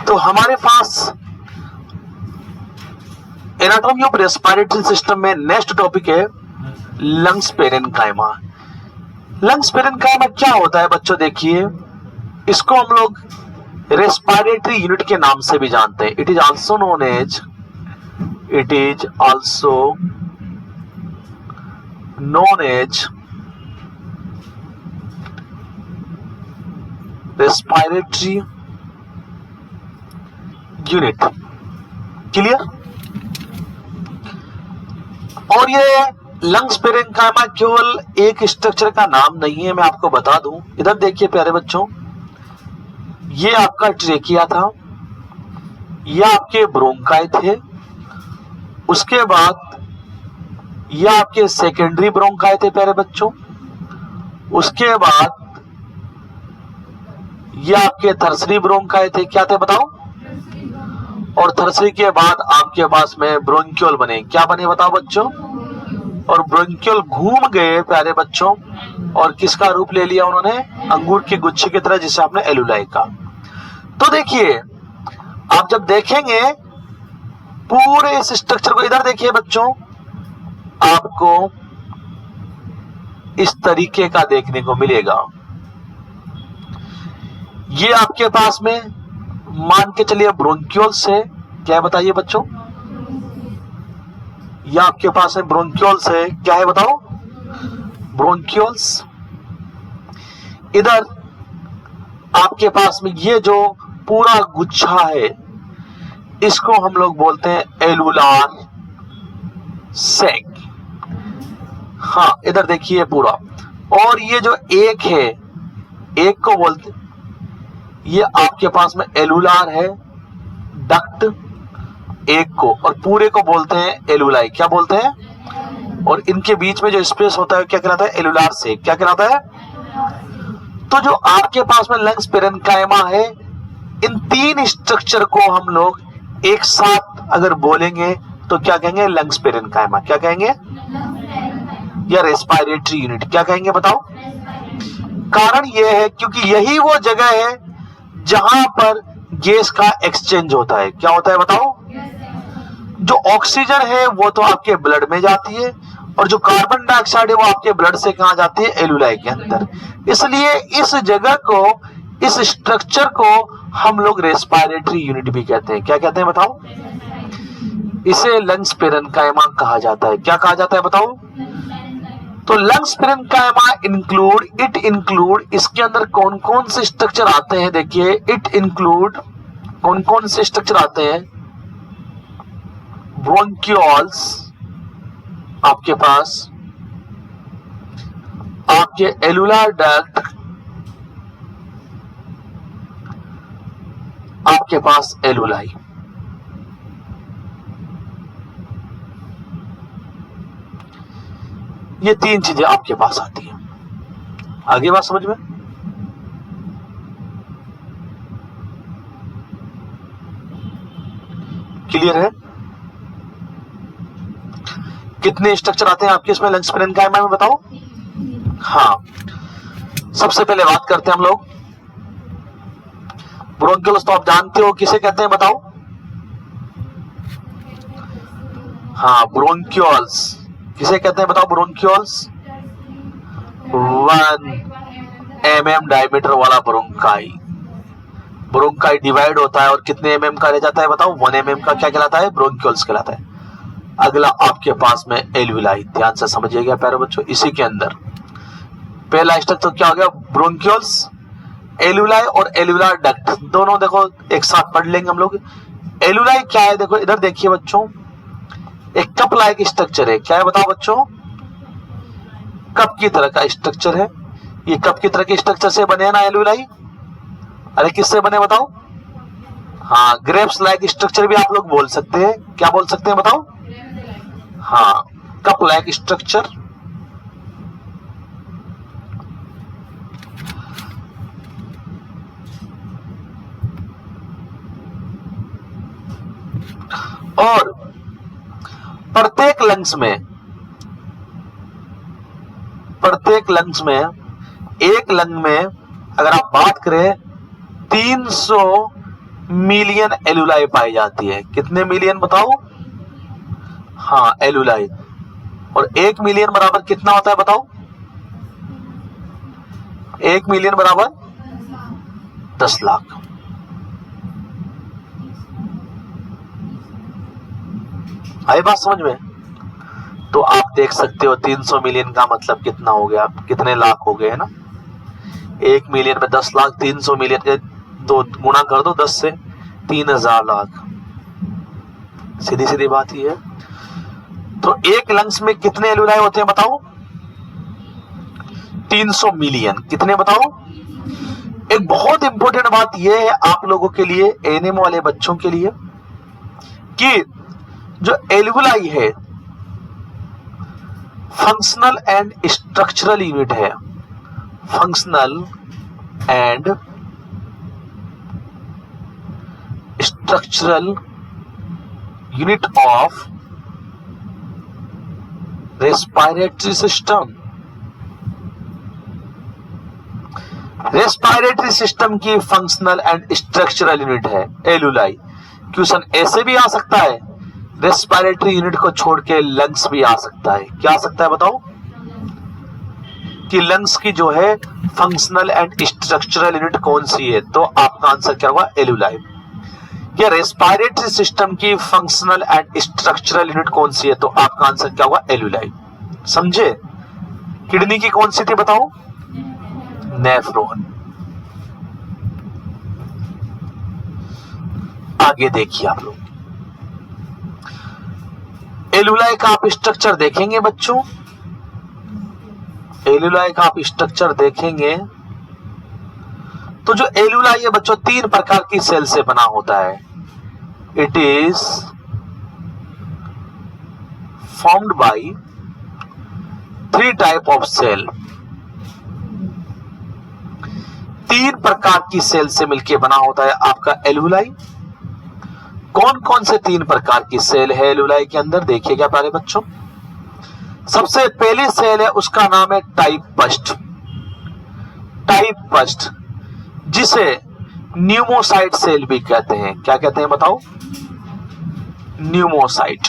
तो हमारे पास anatomy of respiratory system में नेक्स्ट टॉपिक है लंग्स पेरेन्काइमा। लंग्स पेरेन्काइमा क्या होता है बच्चों? देखिए, इसको हम लोग रेस्पिरेटरी यूनिट के नाम से भी जानते हैं। It is also known as respiratory unit. Clear? और ये लंग्स पेरेन्काइमा केवल एक स्ट्रक्चर का नाम नहीं है, मैं आपको बता दूं। इधर देखिए प्यारे बच्चों, ये आपका ट्रेकिया था, ये आपके ब्रोंकाई थे, उसके बाद ये आपके सेकेंडरी ब्रोंकाई थे प्यारे बच्चों, उसके बाद ये आपके थर्सरी ब्रोंकाई थे। क्या थे बताओ? और थर्सरी के बाद आपके पास में ब्रोंक्यूल बने। क्या बने बताओ बच्चों? और ब्रोंक्यूल घूम गए प्यारे बच्चों, और किसका रूप ले लिया उन्होंने? अंगूर के गुच्छे की तरह, जिसे आपने एलुलाई का। तो देखिए, आप जब देखेंगे पूरे इस स्ट्रक्चर को, इधर देखिए बच्चों, आपको इस तरीके का देखने को मिलेगा। ये आपके पास में मान के चलिए ब्रोंक्यूल्स है। क्या है बताइए बच्चों? ये आपके पास है ब्रोंक्यूल्स है। क्या है बताओ? ब्रोंक्यूल्स। इधर आपके पास में ये जो पूरा गुच्छा है, इसको हम लोग बोलते हैं एलुलार सैक। हाँ, इधर देखिए पूरा। और ये जो एक है, एक को बोलते, ये आपके पास में एलुलार है डक्ट, एक को, और पूरे को बोलते हैं एलुलाई। क्या बोलते हैं? और इनके बीच में जो स्पेस होता है क्या कहलाता है? एलुलार सैक। क्या कहलाता है? तो जो आपके पास में लंग्स पेरेन्काइमा है, इन तीन स्ट्रक्चर को हम लोग एक साथ अगर बोलेंगे तो क्या कहेंगे? Lungs parenchyma. क्या कहेंगे? या रेस्पिरेटरी यूनिट। क्या कहेंगे बताओ? कारण यह है क्योंकि यही वो जगह है जहां पर गैस का एक्सचेंज होता है। क्या होता है बताओ? जो ऑक्सीजन है वो तो आपके ब्लड में जाती है, और जो कार्बन डाइऑक्साइड है वो आपके ब्लड से कहां जाती है? एलुलाई के अंदर। इसलिए इस जगह को, इस स्ट्रक्चर को हम लोग रेस्पिरेटरी यूनिट भी कहते हैं। क्या कहते हैं बताओ? इसे लंग्स पेरेन्काइमा कहा जाता है। क्या कहा जाता है बताओ? तो लंग्स पेरेन्काइमा इंक्लूड इसके अंदर कौन कौन से स्ट्रक्चर आते हैं? देखिए, इट इंक्लूड कौन कौन से स्ट्रक्चर आते हैं? ब्रोंक्यूल्स आपके पास, आपके एलुलार डक्ट, आपके पास एलुलाई। ये तीन चीजें आपके पास आती हैं। आगे बात समझ में? क्लियर है? कितने स्ट्रक्चर आते हैं आपके इसमें लंग्स पेरेन्काइमा में बताओ? हाँ, सबसे पहले बात करते हैं हम लोग ब्रोंक्यूल्स। तो आप जानते हो किसे कहते हैं बताओ? हाँ, ब्रोंक्यूल्स किसे कहते हैं बताओ? ब्रोंक्यूल्स 1 mm डायमीटर वाला ब्रोंकाई। ब्रोंकाई डिवाइड होता है और कितने mm का रह जाता है बताओ? 1 mm का। क्या कहलाता है? ब्रोंक्यूल्स कहलाता है। अगला आपके पास में एलुलाई। ध्यान से समझिएगा प्यारे बच्चों, इसी के अंदर पहला स्ट्रक्चर क्या हो गया? ब्रोंक्यूल्स, एलुलाई और एलुलार डक्ट। दोनों देखो एक साथ पढ़ लेंगे हम लोग। एलुलाई क्या है? देखो इधर देखिए बच्चों, एक कप लाइक स्ट्रक्चर है। क्या है बताओ बच्चों? कप की तरह का स्ट्रक्चर है। ये कप की तरह के स्ट्रक्चर से बने हैं ना एलुलाई? अरे किससे बने बताओ? हाँ, ग्रेप्स लाइक स्ट्रक्चर भी आप लोग बोल सकते हैं। क्या बोल सकते हैं बताओ? हाँ, कप लाइक स्ट्रक्चर। और प्रत्येक लंग्स में एक लंग में अगर आप बात करें 300 मिलियन एलुलाई पाई जाती है। कितने मिलियन बताओ? हाँ, एलुलाई। और 1 मिलियन बराबर कितना होता है बताओ? 1 मिलियन बराबर 10 लाख। आई बात समझ में? तो आप देख सकते हो 300 मिलियन का मतलब कितना हो गया, कितने लाख हो गए, है ना? 1 मिलियन में 10 लाख, 300 मिलियन के 2 गुणा कर दो 10 से, 3000 लाख। सीधी सीधी बात ही है। तो एक लंग्स में कितने एलुलाई होते हैं बताओ? 300 मिलियन। कितने बताओ? एक बहुत इंपॉर्टेंट बात यह है आप लोगों के लिए, एनएम वाले बच्चों के लिए, कि जो एलुलाई है फंक्शनल एंड स्ट्रक्चरल यूनिट है। Functional and structural unit of respiratory system. Respiratory system की फंक्शनल एंड स्ट्रक्चरल यूनिट है एलुलाई। क्वेश्चन ऐसे भी आ सकता है, रेस्पिरेटरी यूनिट को छोड़ के लंग्स भी आ सकता है। क्या आ सकता है बताओ? कि लंग्स की जो है फंक्शनल एंड स्ट्रक्चरल यूनिट कौन सी है? तो आपका आंसर क्या होगा? एलुलाई। या रेस्पिरेटरी सिस्टम की फंक्शनल एंड स्ट्रक्चरल यूनिट कौन सी है? तो आपका आंसर क्या होगा? एलुलाई। समझे? किडनी की कौन सी थी बताओ? नेफ्रॉन। आगे देखिए आप लोग, एलुलाई का आप स्ट्रक्चर देखेंगे बच्चों। एलुलाई का आप स्ट्रक्चर देखेंगे तो जो एलुलाई है बच्चों 3 प्रकार की सेल से बना होता है। It is formed by 3 type of cell. 3 प्रकार की सेल से मिलकर बना होता है आपका एलुलाई। कौन कौन से 3 प्रकार की सेल है एलुलाई के अंदर? देखिएगा प्यारे बच्चों। सबसे पहली सेल है, उसका नाम है टाइपस्ट। टाइपस्ट, जिसे न्यूमोसाइट सेल भी कहते हैं। क्या कहते हैं बताओ? न्यूमोसाइट,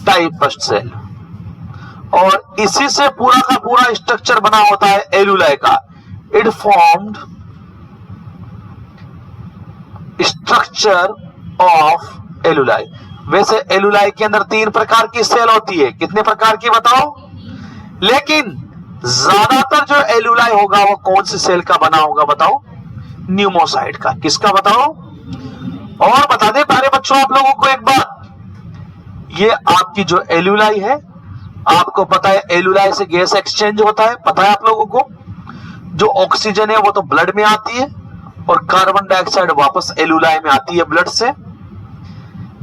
टाइपस्ट सेल। और इसी से पूरा का पूरा स्ट्रक्चर बना होता है एलुलाई का। It formed structure of alveoli. वैसे एलुलाई के अंदर 3 प्रकार की सेल होती है। कितने प्रकार की बताओ? लेकिन ज्यादातर जो एलुलाई होगा वो कौन सी सेल का बना होगा बताओ? न्यूमोसाइट का। किसका बताओ? और बता दें प्यारे बच्चों आप लोगों को एक बात, ये आपकी जो एलुलाई है, आपको पता है एलुलाई से गैस एक्सचेंज होता है। पता है आप लोगों को? जो ऑक्सीजन है वो तो ब्लड में आती है और कार्बन डाइऑक्साइड वापस एलुलाई में आती है ब्लड से।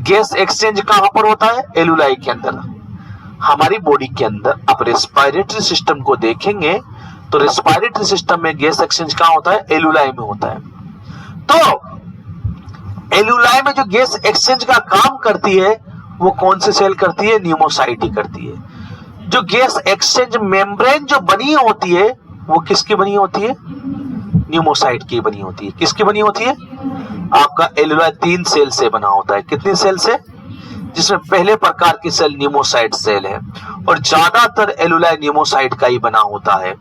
गैस एक्सचेंज कहां पर होता है? एलुलाई के अंदर। हमारी बॉडी के अंदर आप रेस्पिरेटरी सिस्टम को देखेंगे तो रेस्पिरेटरी सिस्टम में गैस एक्सचेंज कहां होता है? एलुलाई में होता है। तो एलुलाई में जो गैस एक्सचेंज का काम करती है वो कौन सी सेल करती है? न्यूमोसाइट ही करती है। जो गैस एक्सचेंज मेम्ब्रेन जो बनी होती है वो किसकी बनी होती है? न्यूमोसाइट की बनी होती है। किसकी बनी होती है? आपका एलुलाई 3 सेल से बना होता है। कितनी सेल से? जिसमें पहले प्रकार की सेल न्यूमोसाइट सेल है और ज्यादातर एलुलाई न्यूमोसाइट का ही बना होता है।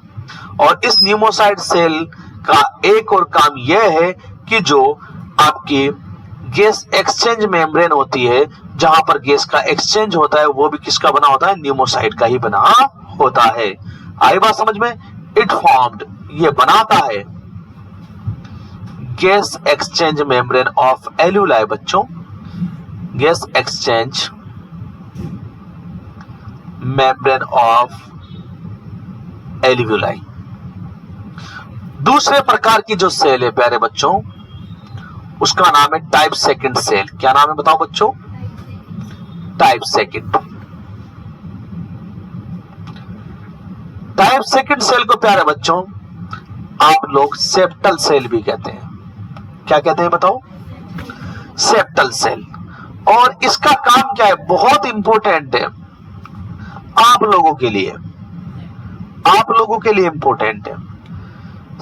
और इस न्यूमोसाइट सेल का एक और काम यह है कि जो आपकी गैस एक्सचेंज मेम्ब्रेन होती है, जहां पर गैस का एक्सचेंज होता है, वो भी किसका बना होता है? न्यूमोसाइट का ही बना होता है। आई बात समझ में? इट फॉर्म्ड, ये बनाता है गैस एक्सचेंज मेम्ब्रेन ऑफ एलुलाई। बच्चों, गैस एक्सचेंज मेम्ब्रेन ऑफ एलुलाई। दूसरे प्रकार की जो सेल है प्यारे बच्चों, उसका नाम है टाइप सेकंड सेल। क्या नाम है बताओ बच्चों? Type second. Type second cell को प्यारे बच्चों आप लोग सेप्टल सेल भी कहते हैं। क्या कहते हैं बताओ? Septal cell. और इसका काम क्या है? बहुत इंपॉर्टेंट है आप लोगों के लिए, आप लोगों के लिए इंपॉर्टेंट है।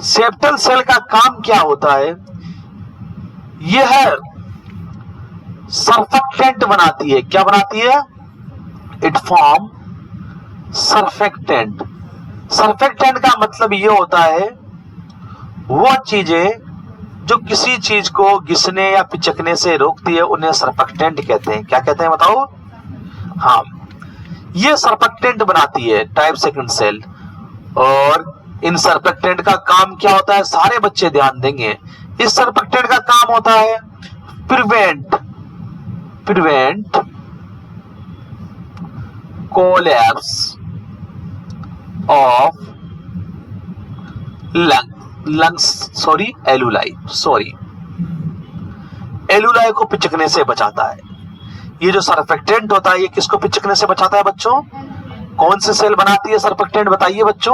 सेप्टल सेल का काम क्या होता है ये है सर्फेक्टेंट बनाती है। क्या बनाती है? It form surfactant. सर्फेक्टेंट का मतलब ये होता है वो चीजें जो किसी चीज को घिसने या पिचकने से रोकती है, उन्हें सर्फेक्टेंट कहते हैं। क्या कहते हैं बताओ? हाँ, ये सर्फेक्टेंट बनाती है टाइप सेकंड सेल। और इन सर्फेक्टेंट का काम क्या होता है? सारे बच्चे ध्यान देंगे। इस सर्फेक्टेंट का काम होता है प्रिवेंट कोलैप्स ऑफ एलुलाई को पिचकने से बचाता है। ये जो सर्फेक्टेंट होता है ये किसको पिचकने से बचाता है बच्चों? कौन सी सेल बनाती है सर्फेक्टेंट? बताइए बच्चों।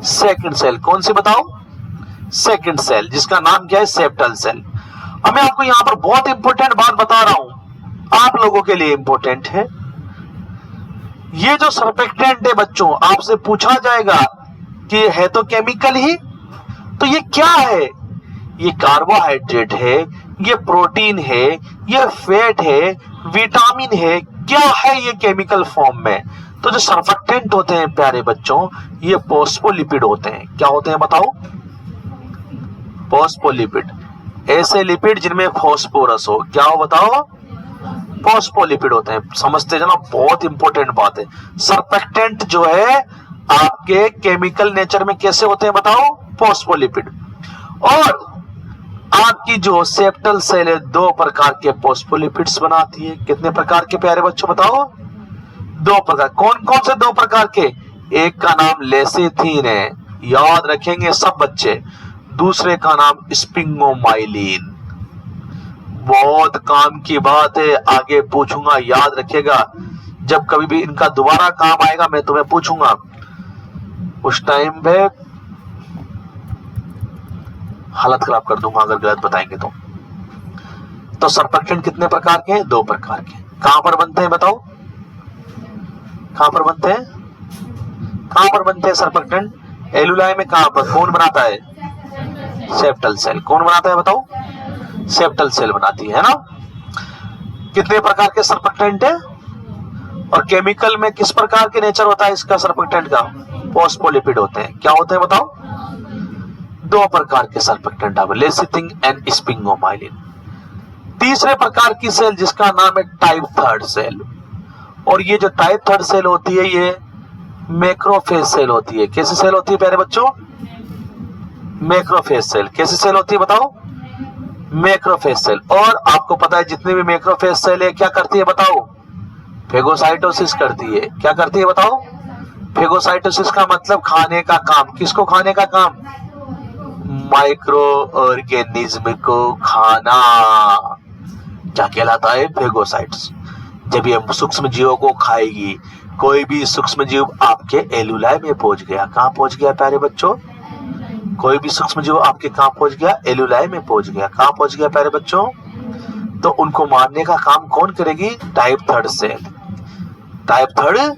Second cell. कौन सी बताओ? सेकंड सेल, जिसका नाम क्या है? Septal cell. अब मैं आपको यहां पर बहुत इंपॉर्टेंट बात बता रहा हूं, आप लोगों के लिए इंपॉर्टेंट है। ये जो सर्फेक्टेंट है बच्चों, आपसे पूछा जाएगा कि है तो केमिकल ही, तो ये क्या है? ये कार्बोहाइड्रेट है, ये प्रोटीन है, ये फैट है, विटामिन है, क्या है ये केमिकल फॉर्म में? तो जो सर्फेक्टेंट होते हैं प्यारे बच्चों, ये फॉस्फोलिपिड होते हैं। क्या होते हैं बताओ? फॉस्फोलिपिड, ऐसे लिपिड जिनमें फॉस्फोरस हो। क्या हो बताओ? फॉस्फोलिपिड होते हैं। समझते जना, बहुत इंपॉर्टेंट बात है। सर्फेक्टेंट जो है आपके केमिकल नेचर में कैसे होते हैं बताओ? फॉस्फोलिपिड। और आपकी जो सेप्टल सेल है 2 प्रकार के फॉस्फोलिपिड्स बनाती है। कितने प्रकार के प्यारे बच्चों बताओ? 2 प्रकार। कौन कौन से 2 प्रकार के? एक का नाम लेसिथिन है, याद रखेंगे सब बच्चे। दूसरे का नाम स्पिंगोमाइलिन। बहुत काम की बात है, आगे पूछूंगा, याद रखिएगा। जब कभी भी इनका दोबारा काम आएगा मैं तुम्हें पूछूंगा, उस टाइम पे हालत खराब कर दूंगा अगर गलत बताएंगे तो सर्फेक्टेंट कितने प्रकार के हैं? 2 प्रकार के। कहां पर बनते हैं बताओ? कहां पर बनते हैं? कहां पर बनते हैं सर्फेक्टेंट? एलुलाई में। कहां पर? कौन बनाता है? Septal cell. कौन बनाता है बताओ? सेप्टल सेल बनाती है ना। कितने प्रकार के सर्फेक्टेंट है? और केमिकल में किस प्रकार के नेचर होता है इसका सर्फेक्टेंट का? फॉस्फोलिपिड होते हैं। क्या होते हैं बताओ? 2 प्रकार के सर्फेक्टेंट है, लेसिथिन एंड स्पिंगोमाइलिन। तीसरे प्रकार की सेल जिसका नाम है टाइप 3 सेल। और ये जो टाइप 3 सेल होती है ये मैक्रोफेज सेल होती है। कैसी सेल होती है प्यारे बच्चों? Macrophage cell. कैसी सेल होती है बताओ? Macrophage cell. और आपको पता है जितनी भी मैक्रोफेज सेल है क्या करती है बताओ? फेगोसाइटोसिस करती है। क्या करती है बताओ? फेगोसाइटोसिस का मतलब खाने का काम। किसको खाने का काम? माइक्रो ऑर्गेनिज्म को खाना। क्या कहलाता है? फेगोसाइट्स। जब ये सूक्ष्म जीवों को खाएगी, कोई भी सूक्ष्म जीव आपके एलुलाई में पहुंच गया। कहां पहुंच गया प्यारे बच्चों? कोई भी सूक्ष्म जीव आपके कहां पहुंच गया? एलुलाई में पहुंच गया। कहां पहुंच गया प्यारे बच्चों? तो उनको मारने का काम कौन करेगी? Type 3 cell. टाइप 3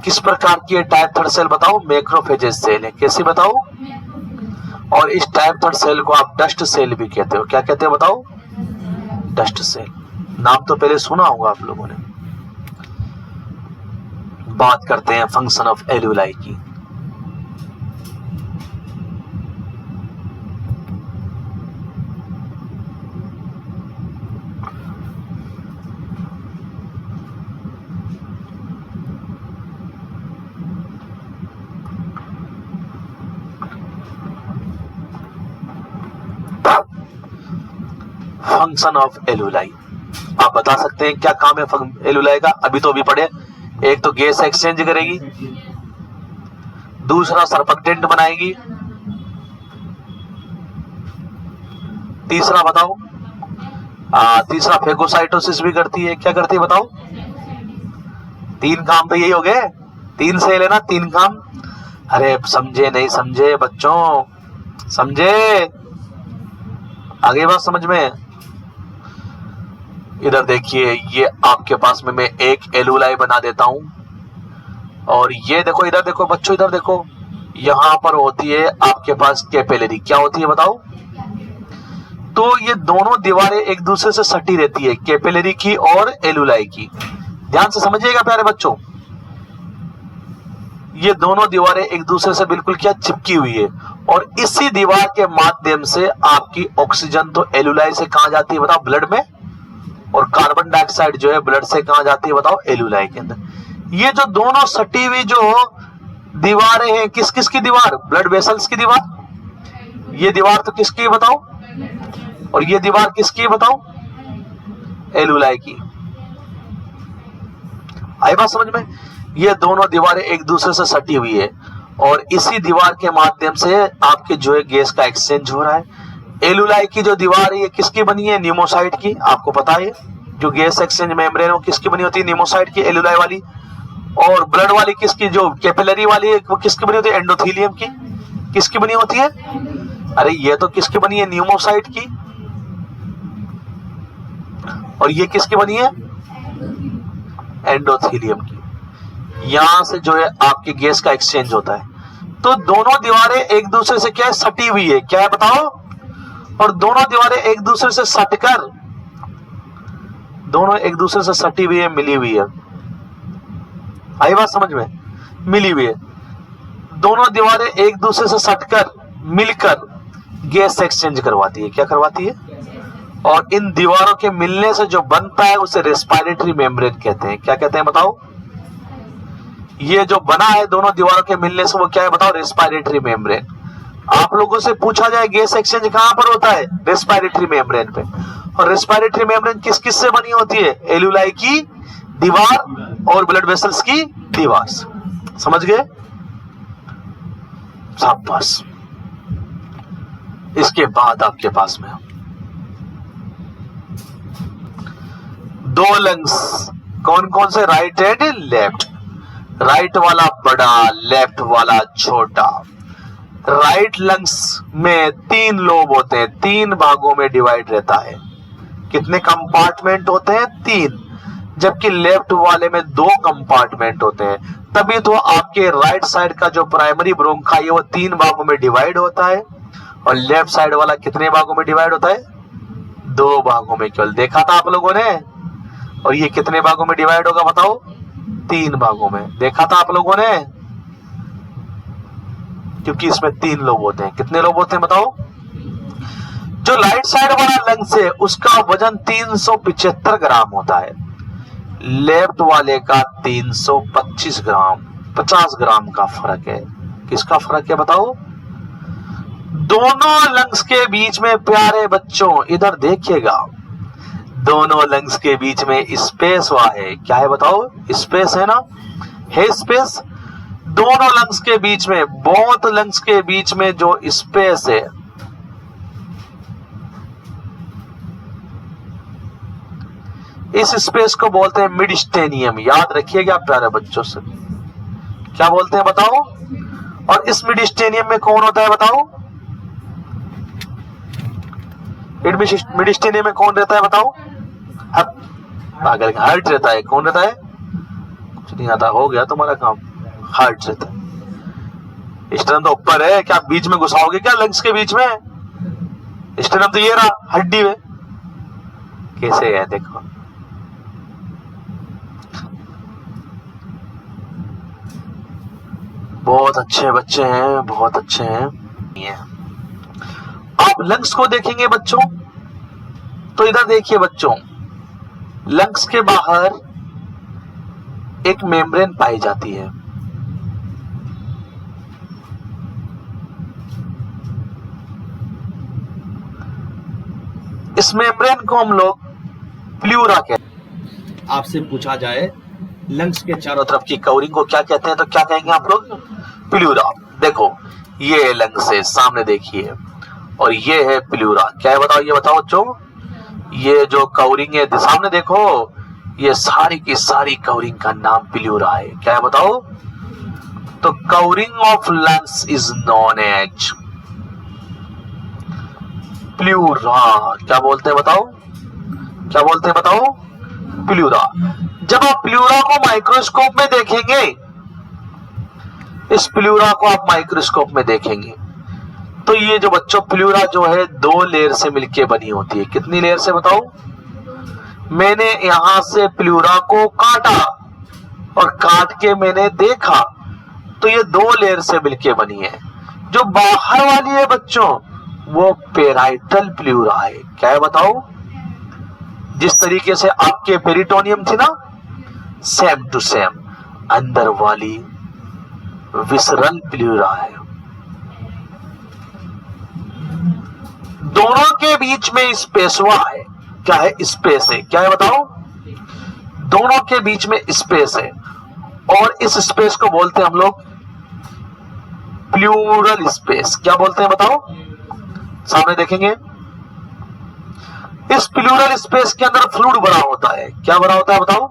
किस प्रकार की है? टाइप 3 सेल बताओ? मैक्रोफेजेस सेल है। कैसी बताओ? और इस टाइप 3 सेल को आप डस्ट सेल भी कहते हो। क्या कहते हो बताओ? Dust cell. नाम तो पहले सुना होगा आप लोगों ने। बात करते हैं फंक्शन ऑफ एलुलाई की। Function of alveoli. आप बता सकते हैं क्या काम है एलुलाई का? अभी तो अभी पढ़े। एक तो गैस एक्सचेंज करेगी, दूसरा सर्फेक्टेंट बनाएगी, तीसरा बताओ? तीसरा फेगोसाइटोसिस भी करती है। क्या करती है बताओ? 3 काम तो यही हो गए। 3 सेल है ना, 3 काम। अरे समझे नहीं समझे बच्चों? समझे? आगे बात समझ में? इधर देखिए, ये आपके पास में मैं एक एलुलाई बना देता हूं। और ये देखो, इधर देखो बच्चों, इधर देखो, यहां पर होती है आपके पास कैपिलरी। क्या होती है बताओ? तो ये दोनों दीवारें एक दूसरे से सटी रहती है, कैपिलरी की और एलुलाई की। ध्यान से समझिएगा प्यारे बच्चों, ये दोनों दीवारें एक दूसरे से बिल्कुल क्या चिपकी हुई है, और इसी दीवार के माध्यम से आपकी ऑक्सीजन तो एलुलाई से कहां जाती है बताओ, ब्लड में, और कार्बन डाइऑक्साइड जो है ब्लड से कहां जाती है बताओ, एलुलाई के अंदर। ये जो दोनों सटी हुई जो दीवारें हैं, किस किस की दीवार, ब्लड वेसल्स की दीवार। ये दीवार तो किसकी है बताओ, और ये दीवार किसकी है बताओ, एलुलाई की। आई बात समझ में। ये दोनों दीवारें एक दूसरे से सटी हुई है, और इसी दीवार के माध्यम से आपके जो है गैस का एक्सचेंज हो रहा है। एलुलाई की जो दीवार है ये किसकी बनी है, न्यूमोसाइट की। आपको पता है जो गैस एक्सचेंज मेम्ब्रेन वो किसकी बनी होती है, न्यूमोसाइट की, एलुलाई वाली। और ब्लड वाली किसकी, जो कैपिलरी वाली है वो किसकी बनी होती है, एंडोथेलियम की। किसकी बनी होती है, अरे ये तो किसकी बनी है, न्यूमोसाइट की। और ये किसकी बनी है, एंडोथेलियम की। यहां से जो है आपकी गैस का एक्सचेंज होता है। तो दोनों दीवारें एक दूसरे से क्या है, सटी हुई है, क्या है बताओ, और दोनों दीवारें एक दूसरे से सटकर, दोनों एक दूसरे से सटी हुई है, मिली हुई है। आई बात समझ में, मिली हुई है। दोनों दीवारें एक दूसरे से सटकर मिलकर गैस एक्सचेंज करवाती है, क्या करवाती है, और इन दीवारों के मिलने से जो बनता है उसे रेस्पिरेटरी मेम्ब्रेन कहते हैं। क्या कहते हैं बताओ, ये जो बना है दोनों दीवारों के मिलने से वो क्या है बताओ, रेस्पिरेटरी मेम्ब्रेन। आप लोगों से पूछा जाए गैस एक्सचेंज कहां पर होता है, रेस्पिरेटरी मेम्ब्रेन पे। और रेस्पिरेटरी मेम्ब्रेन किस किस से बनी होती है, एलुलाई की दीवार और ब्लड वेसल्स की दीवार। समझ गए, शाबाश। इसके बाद आपके पास में दो लंग्स, कौन कौन से, राइट एंड लेफ्ट। राइट वाला बड़ा, लेफ्ट वाला छोटा। राइट लंग्स में 3 लोब होते हैं, 3 भागों में डिवाइड रहता है। कितने कंपार्टमेंट होते हैं, 3। जबकि लेफ्ट वाले में 2 कंपार्टमेंट होते हैं। तभी तो आपके राइट साइड का जो प्राइमरी ब्रोंकाई है वो 3 भागों में डिवाइड होता है, और लेफ्ट साइड वाला कितने भागों में डिवाइड होता है, 2 भागों में। केवल देखा था आप लोगों ने। और ये कितने भागों में डिवाइड होगा बताओ, 3 भागों में। देखा था आप लोगों ने, क्योंकि इसमें 3 लोब होते हैं। कितने लोब होते हैं बताओ। जो राइट साइड वाला लंग्स है उसका वजन 375 ग्राम होता है, लेफ्ट वाले का 325 ग्राम। 50 ग्राम का फर्क है। किसका फर्क है बताओ, दोनों लंग्स के बीच में प्यारे बच्चों इधर देखिएगा, दोनों लंग्स के बीच में स्पेस हुआ है। क्या है बताओ, स्पेस है ना, है स्पेस। दोनों लंग्स के बीच में, बोथ लंग्स के बीच में जो स्पेस है, इस स्पेस को बोलते हैं मिडस्टेनियम। याद रखिएगा प्यारे बच्चों से, क्या बोलते हैं बताओ। और इस मिडस्टेनियम में कौन होता है बताओ, मिडस्टेनियम में कौन रहता है बताओ, हार्ट रहता है। कौन रहता है, कुछ नहीं आता, हो गया तुम्हारा काम, हार्ट रहता है। स्टेनम तो ऊपर है, क्या बीच में घुसाओगे क्या लंग्स के बीच में। स्टेनम तो ये रहा हड्डी में, कैसे है देखो। बहुत अच्छे बच्चे हैं, बहुत अच्छे हैं। आप लंग्स को देखेंगे बच्चों, तो इधर देखिए बच्चों, लंग्स के बाहर एक मेम्ब्रेन पाई जाती है। इस मेम्ब्रेन को हम लोग प्लूरा कहते हैं। आपसे पूछा जाए लंग्स के चारों तरफ की कवरिंग को क्या कहते हैं, तो क्या कहेंगे आप लोग, प्लूरा। देखो ये लंग्स है, सामने देखिए, और ये है प्लूरा। क्या है बताओ, ये बताओ बच्चों, ये जो कवरिंग है सामने देखो, ये सारी की सारी कवरिंग का नाम प्लूरा है। क्या है बताओ, तो covering of lungs is known as pleura. क्या बोलते हैं बताओ, क्या बोलते हैं बताओ, प्लूरा। जब आप प्लूरा को माइक्रोस्कोप में देखेंगे, इस प्लूरा को आप माइक्रोस्कोप में देखेंगे, तो ये जो बच्चों प्लूरा जो है 2 लेयर से मिलके बनी होती है। कितनी लेयर से बताओ? मैंने यहां से प्लूरा को काटा और काट के मैंने देखा तो ये 2 लेयर से मिलके बनी है। जो बाहर वाली है बच्चों वो पेराइटल प्लूरा है। क्या है बताओ? जिस तरीके से आपके पेरिटोनियम थी ना, सेम टू सेम अंदर वाली विसरल प्लूरा है। दोनों के बीच में स्पेसवा है। क्या है? स्पेस है। क्या है बताओ? दोनों के बीच में स्पेस है और इस स्पेस को बोलते हैं हम लोग प्लूरल स्पेस। क्या बोलते हैं बताओ? सामने देखेंगे। इस प्लूरल स्पेस के अंदर फ्लूइड भरा होता है। क्या भरा होता है बताओ?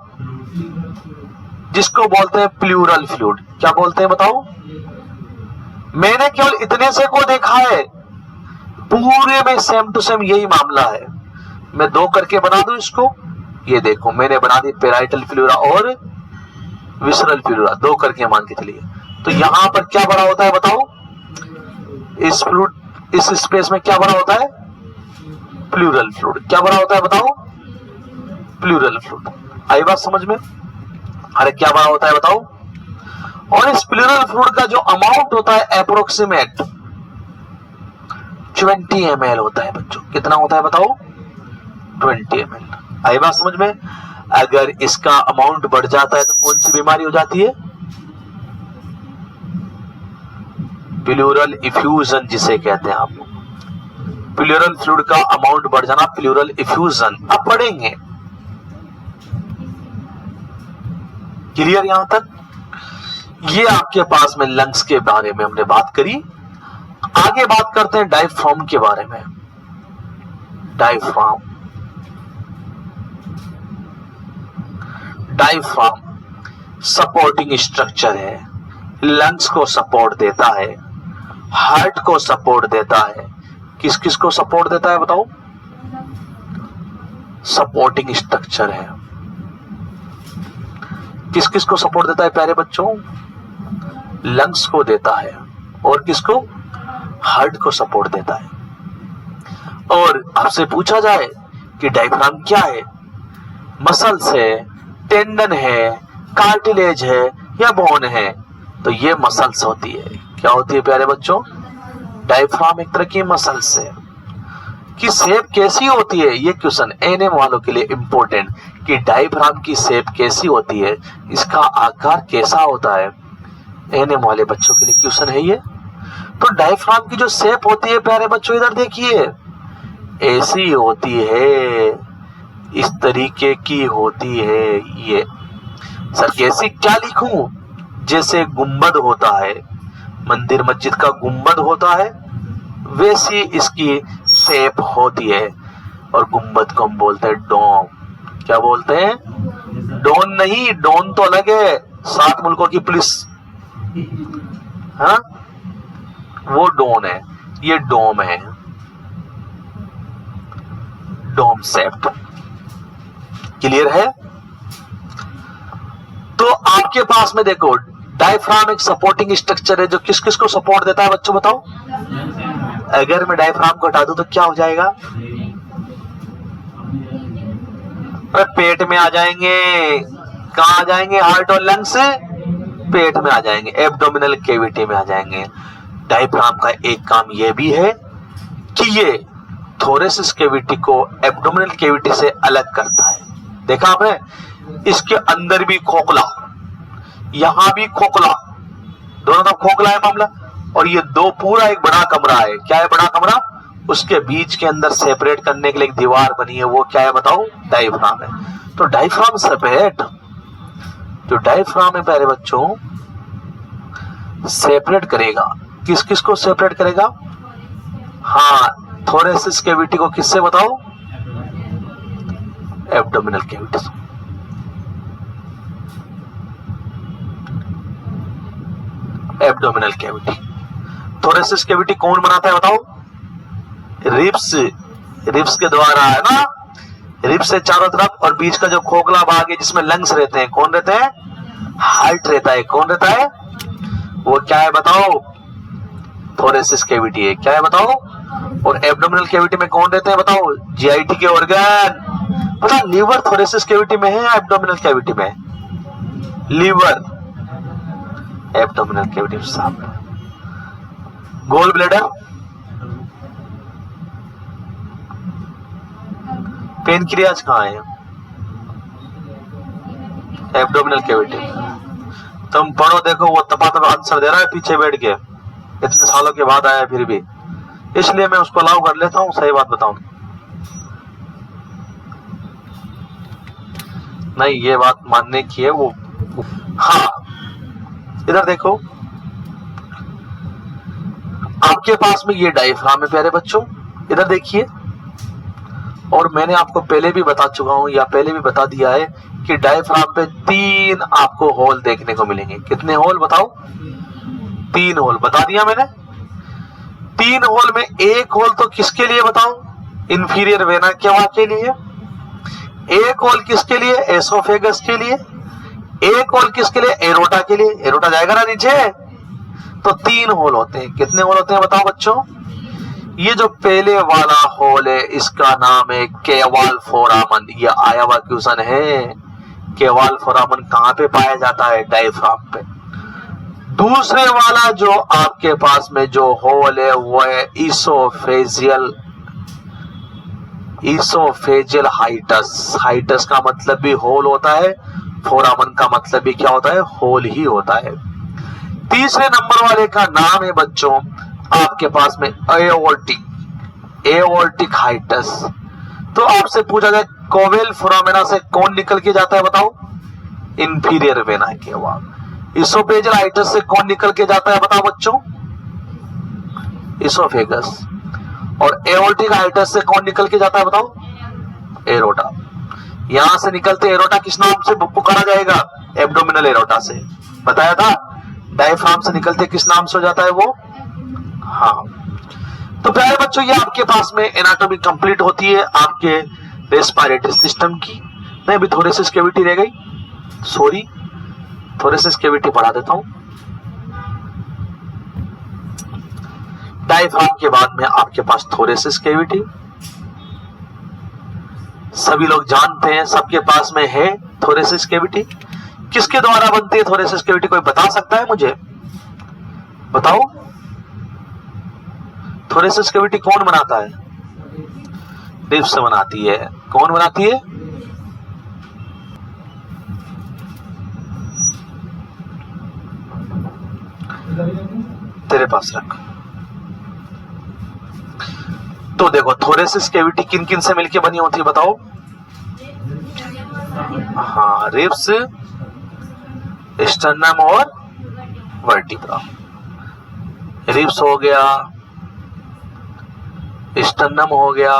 जिसको बोलते हैं प्लूरल फ्लूइड। क्या बोलते हैं बताओ? मैंने केवल इतने से को देखा है, पूरे में सेम टू सेम यही मामला है। मैं 2 करके बना दूं इसको। ये देखो मैंने बना दी पेराइटल फ्लूरा और विसरल फ्लूरा, 2 करके मान के चलिए। तो यहां पर क्या भरा होता है बताओ? इस फ्लूइड, इस स्पेस में क्या भरा होता है? Pleural fluid. क्या भरा होता है बताओ? Pleural fluid. आई बात समझ में? अरे क्या भरा होता है बताओ? और इस प्लूरल फ्लूइड का जो अमाउंट होता है अप्रोक्सीमेट 20 ml होता है बच्चों। कितना होता है बताओ? 20 ml। आई बात समझ में? अगर इसका अमाउंट बढ़ जाता है तो कौन सी बीमारी हो जाती है? प्लूरल इफ्यूजन जिसे कहते हैं आप। प्लूरल फ्लूइड का अमाउंट बढ़ जाना प्लूरल इफ्यूजन। अब पढ़ेंगे। क्लियर यहां तक? ये आपके पास में लंग्स के बारे में हमने बात करी। आगे बात करते हैं डायफ्राम के बारे में। डायफ्राम, डायफ्राम सपोर्टिंग स्ट्रक्चर है। लंग्स को सपोर्ट देता है, हार्ट को सपोर्ट देता है। किस किस को सपोर्ट देता है बताओ? सपोर्टिंग स्ट्रक्चर है। किस किस को सपोर्ट देता है प्यारे बच्चों? लंग्स को देता है और किसको? हार्ट को सपोर्ट देता है। और आपसे पूछा जाए कि डायफ्राम क्या है? मसल्स है, टेंडन है, कार्टिलेज है या बोन है? तो ये मसल्स होती है। क्या होती है प्यारे बच्चों? डायफ्राम एक तरह की मसल्स है। कि शेप कैसी होती है? ये क्वेश्चन एनएम वालों के लिए इंपॉर्टेंट कि डायफ्राम की शेप कैसी होती है, इसका आकार कैसा होता है। एनएम वाले बच्चों के लिए क्वेश्चन है ये। तो डायफ्राम की जो शेप होती है प्यारे बच्चों, इधर देखिए, ऐसी होती है, इस तरीके की होती है। ये सर कैसी? क्या लिखूं? जैसे गुंबद होता है, मंदिर मस्जिद का गुंबद होता है, वैसी इसकी शेप होती है। और गुंबद को हम बोलते हैं डोम। क्या बोलते हैं? डोन नहीं, डोन तो अलग है, 7 मुल्कों की पुलिस, हाँ वो डोन है, ये डोम है, डोम शेप्ड। क्लियर है? तो आपके पास में देखो डायफ्राम एक सपोर्टिंग स्ट्रक्चर है जो किस किस को सपोर्ट देता है बच्चों बताओ? अगर मैं डायफ्राम को हटा दूं तो क्या हो जाएगा? अरे पेट में आ जाएंगे। कहां आ जाएंगे? हार्ट और लंग्स पेट में आ जाएंगे, एब्डोमिनल कैविटी में आ जाएंगे। डायफ्राम का एक काम यह भी है कि ये थोरेसिस कैविटी को एब्डोमिनल कैविटी से अलग करता है। देखा आपने? इसके अंदर भी खोखला, यहां भी खोखला, दोनों तरफ खोखला है मामला। और ये 2 पूरा एक बड़ा कमरा है। क्या है बड़ा कमरा? उसके बीच के अंदर सेपरेट करने के लिए एक दीवार बनी है, वो क्या है बताओ? डायफ्राम है। तो डायफ्राम सेपरेट, जो डायफ्राम है प्यारे बच्चों सेपरेट करेगा। किस किस को सेपरेट करेगा? हाँ, थोरेसिस कैविटी को किससे बताओ? एब्डोमिनल कैविटी से। एब्डोमिनल कैविटी, थोरेसिस कैविटी कौन बनाता है बताओ? रिब्स, रिब्स के द्वारा है ना, रिब्स से चारों तरफ। और बीच का जो खोखला भाग है जिसमें लंग्स रहते हैं, कौन रहते हैं? हार्ट रहता है। कौन रहता है? वो क्या है बताओ? थोरेसिस कैविटी है। क्या है बताओ? और एब्डोमिनल कैविटी में कौन रहते हैं बताओ? जीआईटी के ऑर्गन। पता लीवर थोरेसिस कैविटी में है या एब्डोमिनल कैविटी में? लीवर एब्डोमिनल कैविटी में साफ। गोल ब्लैडर, पेनक्रियाज कहाँ है? Abdominal cavity. तुम पढ़ो, देखो वो तपा आंसर दे रहा है पीछे बैठ के, इतने सालों के बाद आया फिर भी, इसलिए मैं उसको अलाउ कर लेता हूं। सही बात बताऊं नहीं, ये बात मानने की है वो। हाँ, इधर देखो, आपके पास में ये डायफ्राम है प्यारे बच्चों, इधर देखिए। और मैंने आपको पहले भी बता चुका हूं या पहले भी बता दिया है कि डायफ्राम पे 3 आपको होल देखने को मिलेंगे। कितने होल बताओ? 3 होल बता दिया मैंने। 3 होल में एक होल तो किसके लिए बताओ? इंफीरियर वेना केवा के लिए। एक होल किसके लिए? एसोफेगस के लिए। एक होल किसके लिए? एरोटा के लिए। एरोटा जाएगा ना नीचे। तो 3 होल होते हैं। कितने होल होते हैं बताओ बच्चों? ये जो पहले वाला होल है इसका नाम है केवाल फोरामन। ये आयावा क्वेश्चन है। केवाल फोरामन कहां पे पाया जाता है? डायफ्राम पे। दूसरे वाला जो आपके पास में जो होल है वो है इसोफेजियल हाइटस। हाइटस का मतलब भी होल होता है, फोरामन का मतलब भी क्या होता है? होल ही होता है। तीसरे नंबर वाले का नाम है बच्चों आपके पास में एओर्टिक हाइटस। तो आपसे पूछा जाए कोवेल फोरामेना से कौन निकल के जाता है बताओ? Inferior vena cava. Oesophageal hiatus से कौन निकल के जाता है बताओ बच्चों? इसोफेगस। और एओर्टिक हाइटस से कौन निकल के जाता है बताओ? एरोटा। यहां से निकलते एरोटा किस नाम से पुकारा जाएगा? एब्डोमिनल एरोटा से। बताया था। डायफ्राम से निकलते किस नाम से हो जाता है वो? हाँ। तो प्यारे बच्चों, ये आपके पास में एनाटॉमी कंप्लीट होती है आपके रेस्पिरेटरी सिस्टम की। नहीं, अभी थोरेसिस कैविटी रह गई, सॉरी, थोरेसिस कैविटी पढ़ा देता हूं। डायफ्राम के बाद में आपके पास थोरेसिस कैविटी, सभी लोग जानते हैं, सबके पास में है थोरेसिस कैविटी। किसके द्वारा बनती है थोरेसिस कैविटी? कोई बता सकता है मुझे? बताओ, थोरेसिस कैविटी कौन बनाता है? रिब्स बनाती है। कौन बनाती है? तेरे पास रख। तो देखो, थोरेसिस कैविटी किन किन से मिलके बनी होती है बताओ? हाँ, रिब्स, स्टर्नम और वर्टिब्रा। रिब्स हो गया, स्टर्नम हो गया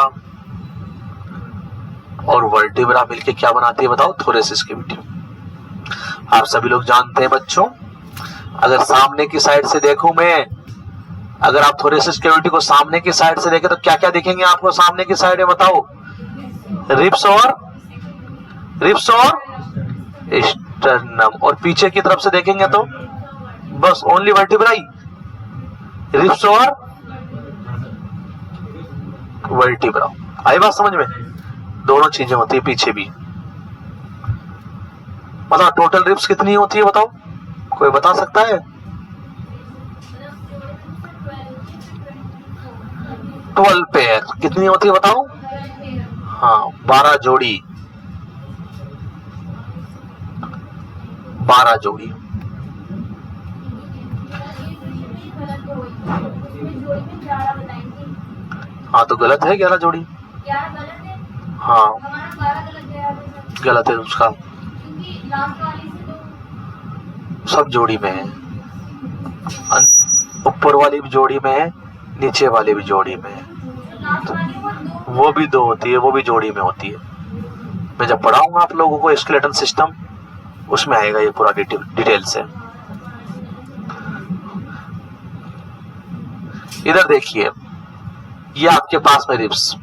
और वर्टिब्रा मिलके क्या बनाती है बताओ? Thoracic cavity. आप सभी लोग जानते हैं बच्चों, अगर सामने की साइड से देखूं मैं, अगर आप थोरेसिस कैविटी को सामने की साइड से देखें तो क्या क्या दिखेंगे आपको? सामने की साइड है बताओ? रिब्स और स्टर्नम। और पीछे की तरफ से देखेंगे तो बस ओनली वर्टिब्रा ही, रिब्स और वर्टिब्रा। आई बात समझ में? दोनों चीजें होती है पीछे भी। मतलब टोटल रिब्स कितनी होती है बताओ? कोई बता सकता है? 12 पेयर। कितनी होती है बताओ? हाँ, 12 जोड़ी। 12 जोड़ी। हाँ, तो गलत है 11 जोड़ी। हाँ, गलत है उसका, सब जोड़ी में है। ऊपर वाली भी जोड़ी में है, नीचे वाली भी जोड़ी में है। वो भी 2 होती है, वो भी जोड़ी में होती है। मैं जब पढ़ाऊंगा आप लोगों को स्केलेटन सिस्टम, उसमें आएगा ये पूरा डिटेल से। इधर देखिए, ये आपके पास में रिब्स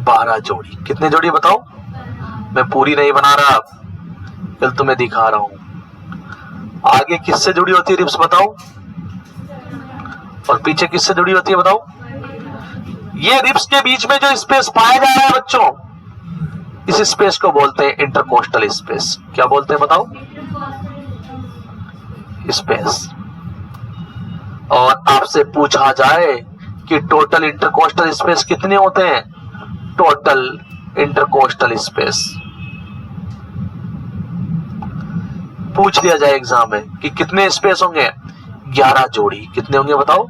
12 जोड़ी। कितने जोड़ी बताओ? मैं पूरी नहीं बना रहा, कल तुम्हें दिखा रहा हूं। आगे किससे जुड़ी होती है रिब्स बताओ? और पीछे किससे जुड़ी होती है बताओ? ये रिब्स के बीच में जो स्पेस पाया जा रहा है बच्चों, इस स्पेस को बोलते हैं इंटरकोस्टल स्पेस। क्या बोलते हैं बताओ? स्पेस। और आपसे पूछा जाए कि टोटल इंटरकोस्टल स्पेस कितने होते हैं? टोटल इंटरकोस्टल स्पेस पूछ लिया जाए एग्जाम में कि कितने स्पेस होंगे? 11 जोड़ी। कितने होंगे बताओ?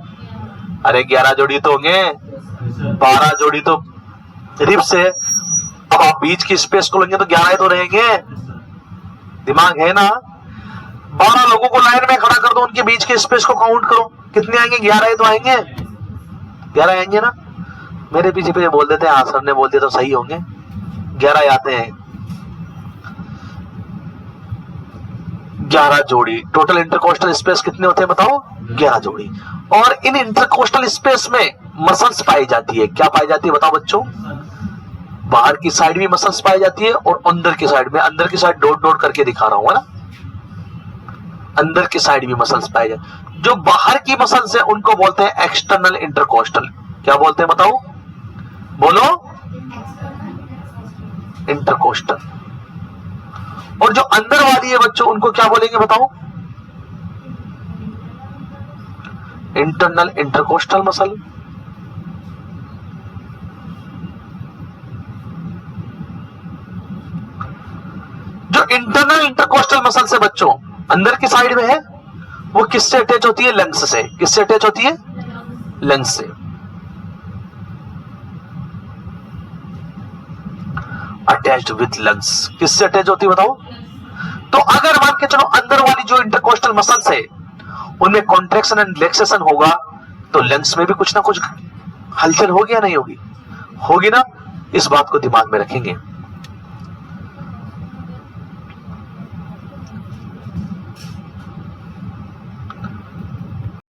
अरे 11 जोड़ी तो होंगे, 12 जोड़ी तो रिब्स है। अब आप बीच की स्पेस को लेंगे तो 11 तो रहेंगे। दिमाग है ना? 12 लोगों को लाइन में खड़ा कर दो, उनके बीच के स्पेस को काउंट करो, कितने आएंगे? 11 तो आएंगे, 11 आएंगे ना? मेरे पीछे पीछे बोल देते हैं हाँ सर ने बोल दिया तो सही होंगे, 11 आते हैं। 11 जोड़ी। टोटल इंटरकोस्टल स्पेस कितने होते हैं बताओ? 11 जोड़ी। और इन इंटरकोस्टल स्पेस में मसल्स पाई जाती है। क्या पाई जाती है बताओ बच्चों? बाहर की साइड भी मसल्स पाई जाती है और अंदर की साइड में, अंदर की साइड डॉट डॉट करके दिखा रहा हूं, है ना? अंदर की साइड भी मसल्स पाई जाती। जो बाहर की मसल्स है उनको बोलते हैं एक्सटर्नल इंटरकोस्टल। क्या बोलते हैं बताओ? बोलो। इंटरकोस्टल। और जो अंदर वाली है बच्चों उनको क्या बोलेंगे बताओ? Internal intercostal muscle. जो इंटरनल इंटरकोस्टल मसल से बच्चों अंदर की साइड में है, वो किससे अटैच होती है? लंग्स से। किससे अटैच होती है? लंग्स से। Attached with lungs. किससे अटैच होती है बताओ? तो अगर मान के चलो अंदर वाली जो इंटरकोस्टल मसल्स है उनमें कॉन्ट्रैक्शन एंड रिलैक्सेशन होगा तो लंग्स में भी कुछ ना कुछ हलचल होगी या नहीं होगी? होगी ना? इस बात को दिमाग में रखेंगे।